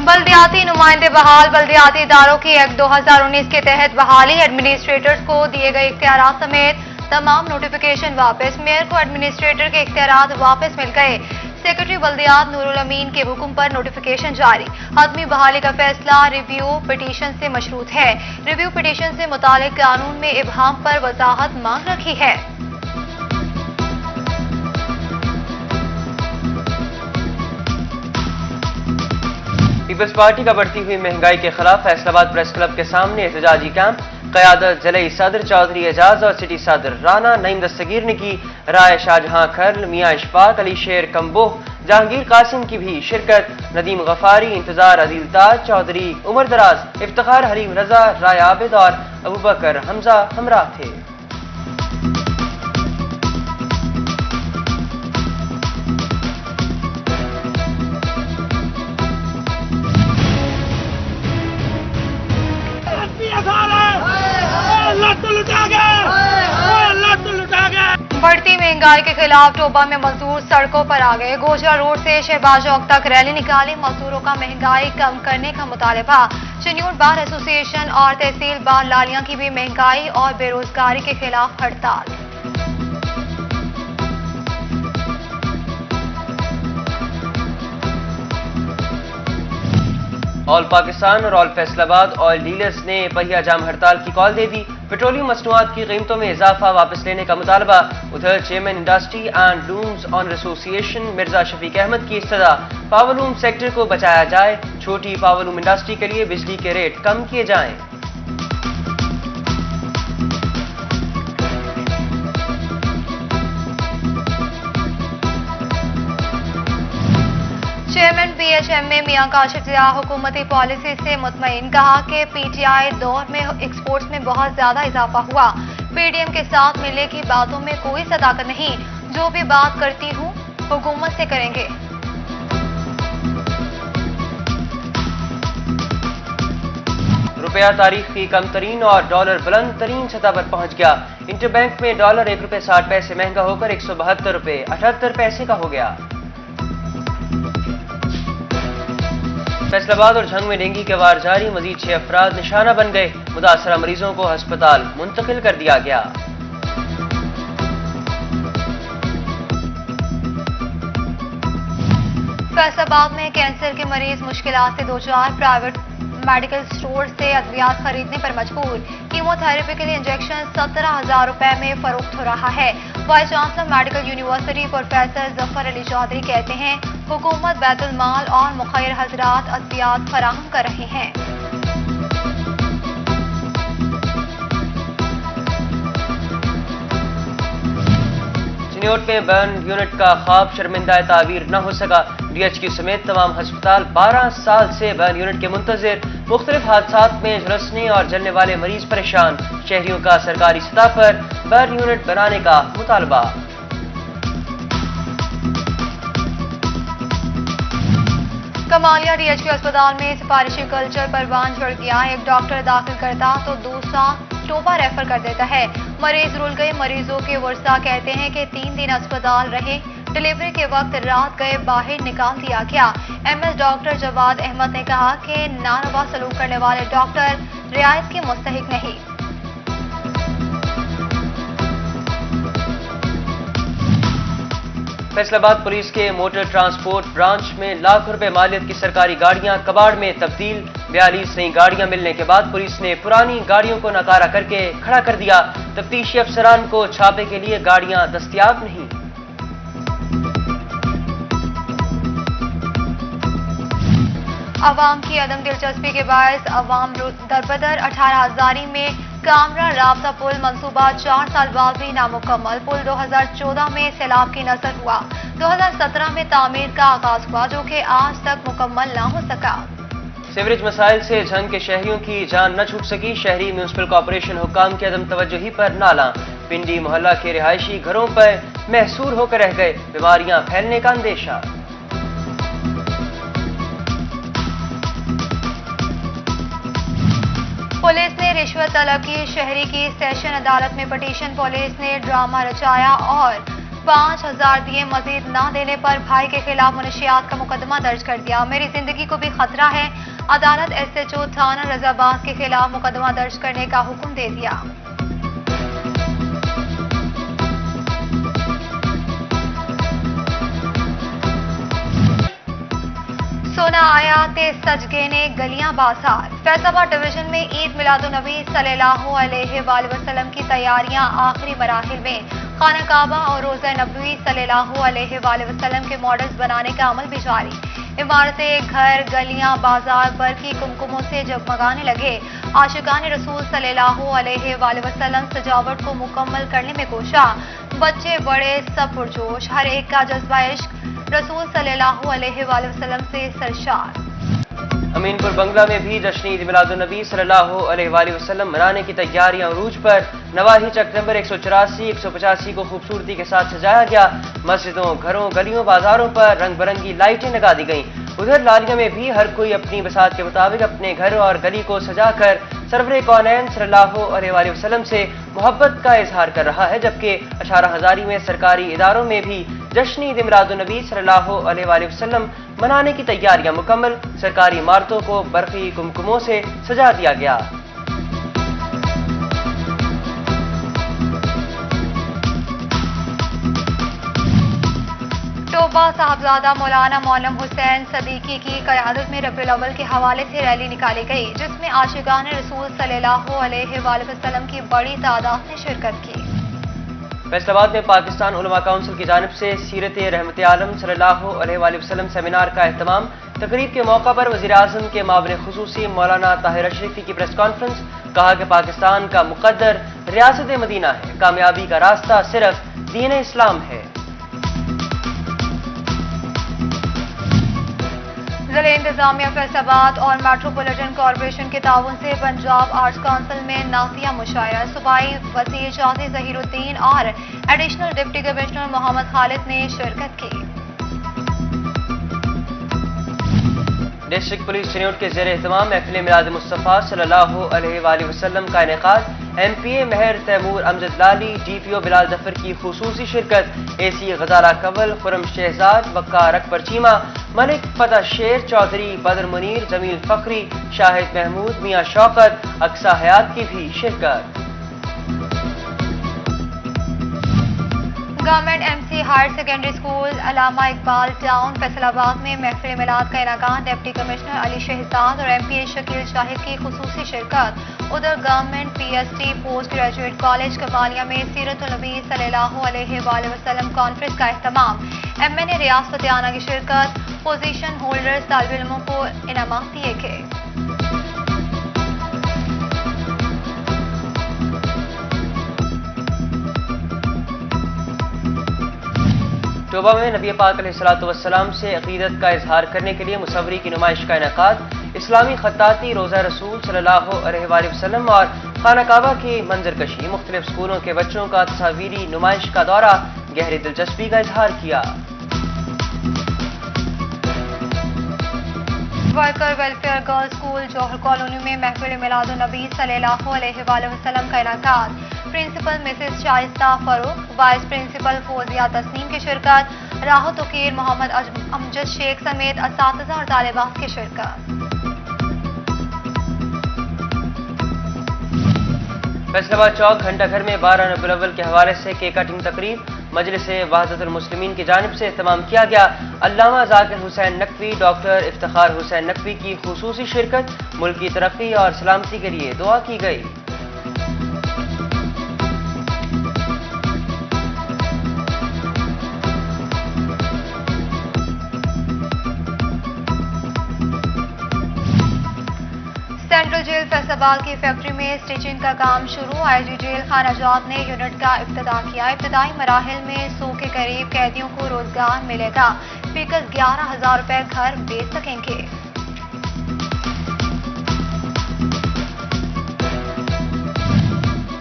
बल्दियाती नुमाइंदे बहाल। बल्दियाती इदारों की एक्ट 2019 के तहत बहाली। एडमिनिस्ट्रेटर्स को दिए गए इख्तियारात समेत तमाम नोटिफिकेशन वापस। मेयर को एडमिनिस्ट्रेटर के इख्तियारात वापस मिल गए। सेक्रेटरी बल्दियात नूरुल अमीन के हुक्म पर नोटिफिकेशन जारी। हतमी बहाली का फैसला रिव्यू पिटीशन से मशरूत है। रिव्यू पिटीशन से मुतालिक कानून में इबहाम पर वजाहत मांग रखी है। पीपल्स पार्टी का बढ़ती हुई महंगाई के खिलाफ फैसलाबाद प्रेस क्लब के सामने एहतजाजी कैंप। क़यादत जलई सदर चौधरी एजाज और सिटी सदर राना नईम दस्तगीर ने की। राय शाहजहां खर्ल, मियां इशफाक अली शेर कम्बोह, जहांगीर कासिम की भी शिरकत। नदीम गफारी, इंतजार अदील ताज चौधरी, उमर दराज, इफ्तिखार हलीम रजा, राय आबिद और अबू बकर हमजा हमरा थे। बढ़ती महंगाई के खिलाफ टोबा में मजदूर सड़कों पर आ गए। गोजरा रोड से शहबाज चौक तक रैली निकाली। मजदूरों का महंगाई कम करने का मुतालबा। चन्यूट बार एसोसिएशन और तहसील बार लालियां की भी महंगाई और बेरोजगारी के खिलाफ हड़ताल। ऑल पाकिस्तान और ऑल फैसलाबाद ऑयल डीलर्स ने पहिया जाम हड़ताल की कॉल दे दी। पेट्रोलियम मसनूआत की कीमतों में इजाफा वापस लेने का मुतालबा। उधर chairman industry and looms owner association Mirza Shafiq Ahmed की इस्तदा। पावरलूम सेक्टर को बचाया जाए। छोटी पावरलूम इंडस्ट्री के लिए बिजली के रेट कम किए जाएं। चेयरमैन PHMA मियां काशिफ ज़िया हुकूमती पॉलिसी से मुतमईन। कहा कि PTI दौर में एक्सपोर्ट्स में बहुत ज्यादा इजाफा हुआ। PDM के साथ मिलने की बातों में कोई सदाकत नहीं। जो भी बात करती हूँ हुकूमत से करेंगे। रुपया तारीख की कम तरीन और डॉलर बुलंद तरीन सतह पर पहुंच गया। इंटरबैंक में डॉलर ₹1.60 महंगा होकर 172 रुपये 78 पैसे का हो गया। फैसलाबाद और झंग में डेंगू के वार जारी। मजीद 6 अफराद निशाना बन गए। मुतासरा मरीजों को अस्पताल मुंतकिल कर दिया गया। फैसलाबाद में कैंसर के मरीज मुश्किलात से दो चार। प्राइवेट मेडिकल स्टोर से अद्वियात खरीदने पर मजबूर। कीमोथेरेपी के लिए इंजेक्शन 17,000 रुपए में फरोख्त हो रहा है। Vice chancellor medical university professor Zafar Ali Chaudhry कहते हैं हुकूमत बैतुल माल और मुखैर हजरात अद्वियात फराहम कर रहे हैं। चिन्योट में बर्न यूनिट का ख्वाब शर्मिंदा ताबीर न हो सका। DHQ समेत तमाम हस्पताल 12 साल से बर्न यूनिट के मुंतजिर। मुख्तलिफ हादसात में झुलसने और जलने वाले मरीज परेशान। शहरियों का सरकारी सतह पर बर्न यूनिट बनाने का मुतालबा। कमालिया DHQ अस्पताल में सिफारिशी कल्चर परवान चढ़ गया। एक डॉक्टर दाखिल करता तो दूसरा टोबा रेफर कर देता है। मरीज रुल गए। मरीजों के वर्सा कहते हैं कि 3 दिन अस्पताल रहे। डिलीवरी के वक्त रात गए बाहर निकाल दिया गया। MS डॉक्टर जवाद अहमद ने कहा कि नारवा सलूक करने वाले डॉक्टर रियायत के मुस्तहिक नहीं। फैसलाबाद पुलिस के मोटर ट्रांसपोर्ट ब्रांच में लाख रुपए मालियत की सरकारी गाड़ियां कबाड़ में तब्दील। 42 नई गाड़ियां मिलने के बाद पुलिस ने पुरानी गाड़ियों को नकारा करके खड़ा कर दिया। तफ्तीशी अफसरान को छापे के लिए गाड़ियां दस्तयाब नहीं। अवाम की अदम दिलचस्पी के बायस अवाम दरबदर। 18,000 में कामरा राबता पुल मंसूबा 4 साल बाद भी नामुकम्मल। पुल 2014 में सैलाब की नजर हुआ। 2017 में तामीर का आगाज हुआ जो कि आज तक मुकम्मल ना हो सका। सीवरेज मसाइल से झंग के शहरियों की जान न छूट सकी। शहरी म्यूनिसिपल कॉर्पोरेशन हुक्काम की अदम तवज्जुही पर नाला। पिंडी मोहल्ला के रिहायशी घरों पर महसूर होकर रह गए। बीमारियां फैलने का अंदेशा। पुलिस ने रिश्वत तलब की। शहरी की सेशन अदालत में पटिशन। पुलिस ने ड्रामा रचाया और 5,000 दिए मजीद न देने पर भाई के खिलाफ मुनशियात का मुकदमा दर्ज कर दिया। मेरी जिंदगी को भी खतरा है। अदालत SHO थाना रजाबाद के खिलाफ मुकदमा दर्ज करने का हुक्म दे दिया। सोना आया तेज सज गए ने गलियां बाजार। फैसलाबाद डिवीजन में ईद मिलादुन्नबी सल्लल्लाहु अलैहि वसल्लम की तैयारियां आखिरी मराहिल में। खाना काबा और रोज़ा नबवी सल्लल्लाहु अलैहि वसल्लम के मॉडल्स बनाने का अमल भी जारी। इमारतें, घर, गलियां, बाजार बरकी कुमकुमों से जगमगाने लगे। आशिकान रसूल सल्लल्लाहु अलैहि वसल्लम सजावट को मुकम्मल करने में कोशा। बच्चे बड़े सब पुरजोश, हर एक का जज्बा इश्क रसूल सल्लल्लाहु अलैहि वसल्लम से सरशार। अमीनपुर बंगला में भी जश्न ईद मिलादुन्नबी सल्लल्लाहु अलैहि वसल्लम मनाने की तैयारियां अरूज पर। नवाही चक नंबर 184, 185 को खूबसूरती के साथ सजाया गया। मस्जिदों, घरों, गलियों, बाजारों पर रंग बिरंगी लाइटें लगा दी गईं। उधर लालिया में भी हर कोई अपनी बसात के मुताबिक अपने घर और गली को सजाकर सरवरे कौनैन सल्लल्लाहु अलैहि वसल्लम से मोहब्बत का इजहार कर रहा है, जबकि अशारा हजारी में सरकारी इदारों में भी जश्न ईद मिलादुन्नबी सल्लल्लाहु अलैहि वसल्लम मनाने की तैयारियां मुकम्मल। सरकारी इमारतों को बरकी कुमकुमों से सजा दिया गया। टोबा साहबजादा मौलाना मौलम हुसैन सदीकी की क़यादत में रबीउल अव्वल के हवाले से रैली निकाली गई, जिसमें आशिकान रसूल सल्लल्लाहु अलैहि वसल्लम की बड़ी तादाद ने शिरकत की। फैसलाबाद में पाकिस्तान उलमा काउंसिल की जानिब से सीरत रहमत आलम सल्लल्लाहु अलैहि वसल्लम सेमिनार का एहतमाम। तकरीब के मौका पर वज़ीर आज़म के मामले खुसूसी मौलाना ताहिर अशरफी की प्रेस कॉन्फ्रेंस। कहा कि पाकिस्तान का मुक़द्दर रियासत मदीना है, कामयाबी का रास्ता सिर्फ दीन इस्लाम है। ज़िला इंतजामिया फैसलाबाद और मेट्रोपॉलिटन कॉरपोरेशन के ताउन से पंजाब आर्ट्स काउंसिल में नातिया मुशायरा। सूबाई वज़ीर चौधरी ज़हीरुद्दीन और additional deputy commissioner Mohammad Khalid ने शिरकत की। डिस्ट्रिक्ट पुलिस चनियोट के ज़ेर एहतमाम महफिल मिलाद मुस्तफ़ा सल्लल्लाहु अलैहि वसल्लम का इनेकाद। MPA महर तैमूर अमजद लाली, DPO बिलाल जफर की खुसूसी शिरकत। AC गजाला कंवल, खुरम शहजाद, वक्कार अकबर चीमा, मलिक फतह शेर चौधरी, बदर मुनीर, जमील फखरी, शाहिद महमूद, मियां शौकत, अक्सा हयात की भी शिरकत। Government MC higher secondary school Allama Iqbal town Faisalabad में महफिल मिलाद का इनेकाद। डिप्टी कमिश्नर अली शहजाद और MPA शकील शाहिद की खुसूसी शिरकत। उधर government PST post graduate college कबालिया में सीरतुल नबी सल्लल्लाहु अलैहि वसल्लम कॉन्फ्रेंस का एहतमाम। MNA रियाज फतेहाना की शिरकत। पोजीशन होल्डर्स तालिब इल्मों को इनामात दिए गए। टोबा में नबी पाक अलैहिस्सलाम से अकीदत का इजहार करने के लिए मुसव्वरी की नुमाइश का इनेकाद। इस्लामी खत्ताती, रोज़ा रसूल सल्लल्लाहु अलैहि वसल्लम और खाना काबा की मंजरकशी। मुख्तलिफ स्कूलों के बच्चों का तस्वीरी नुमाइश का दौरा। गहरी दिलचस्पी का इजहार किया। Worker welfare girls school Johar colony में महफिल मिलादुन्नबी सल्लल्लाहु अलैहि वसल्लम का इनेकाद। Principal Mrs Shaista Farooq, vice principal Fauzia Tasneem की शिरकत। राहत वकील मोहम्मद अमजद शेख समेत असातिज़ा और तालिबात की शिरकत। फैसलाबाद चौक घंटाघर में 12 रबीउल अव्वल के हवाले से केक कटिंग तकरीब मजलिस वहदतुल मुस्लिमीन की जानिब से एहतमाम किया गया। अल्लामा जाकिर हुसैन नकवी, डॉक्टर इफ्तिखार हुसैन नकवी की खुसूसी शिरकत। मुल्क की तरक्की और सलामती के लिए दुआ की गई। सेंट्रल जेल फैसलाबाद की फैक्ट्री में स्टिचिंग का काम शुरू। IG जेल खानाजात ने यूनिट का इफ्तिताह किया। इब्तदाई मराहिल में 100 के करीब कैदियों को रोजगार मिलेगा। फीकस 11,000 रुपए घर बेच सकेंगे।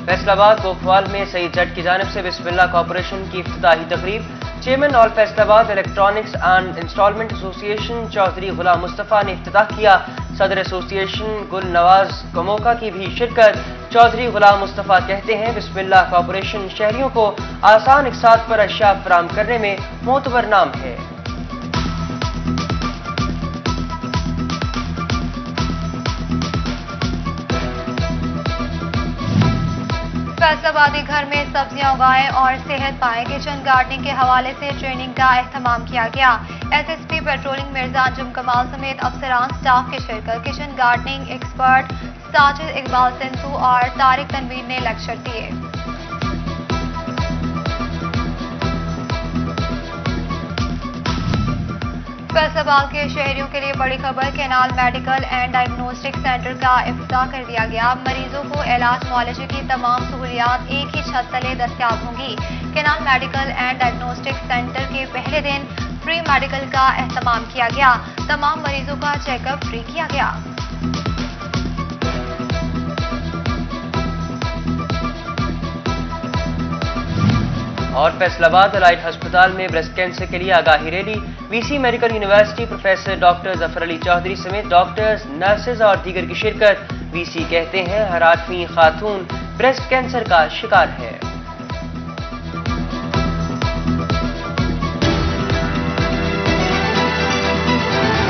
फैसलाबाद गोफवाल में सईद जट की जानिब से बिस्मिल्लाह कॉर्पोरेशन की इफ्तिताही तकरीब। Chairman all Faisalabad electronics and instalment association Chaudhry Ghulam Mustafa نے افتتاح کیا. صدر ایسوسیشن گل نواز کموکا کی بھی شرکت. چودھری غلام مصطفیٰ کہتے ہیں بسم اللہ کارپوریشن شہریوں کو آسان اقساط پر اشیاء فراہم کرنے میں معتبر نام ہے. فیصل آبادی گھر میں سبزیاں اگائیں اور صحت پائیں. کچن گارڈننگ کے حوالے سے ٹریننگ کا اہتمام کیا گیا. S S P patrolling Mirza Anjum Kamal سمیت افسران سٹاف کی شرکت. Kitchen gardening expert Sajid Iqbal سنسو اور طارق تنویر نے لیکچر دیے. فیصل آباد کے شہریوں کے لیے بڑی خبر. Canal medical and diagnostic centre کا افتتاح کر دیا گیا. مریضوں کو علاج معالجے کی تمام سہولیات ایک ہی چھت تلے دستیاب ہوں گی. Canal medical and diagnostic centre کے پہلے دن فری میڈیکل کا اہتمام کیا گیا. تمام مریضوں کا چیک اپ فری کیا گیا. اور فیصل آباد الائٹ ہسپتال میں بریسٹ کینسر کے لیے آگاہی ریلی. وی سی میڈیکل یونیورسٹی پروفیسر ڈاکٹر ظفر علی چودھری سمیت ڈاکٹرز، نرسز اور دیگر کی شرکت. وی سی کہتے ہیں ہر 8ویں خاتون بریسٹ کینسر کا شکار ہے.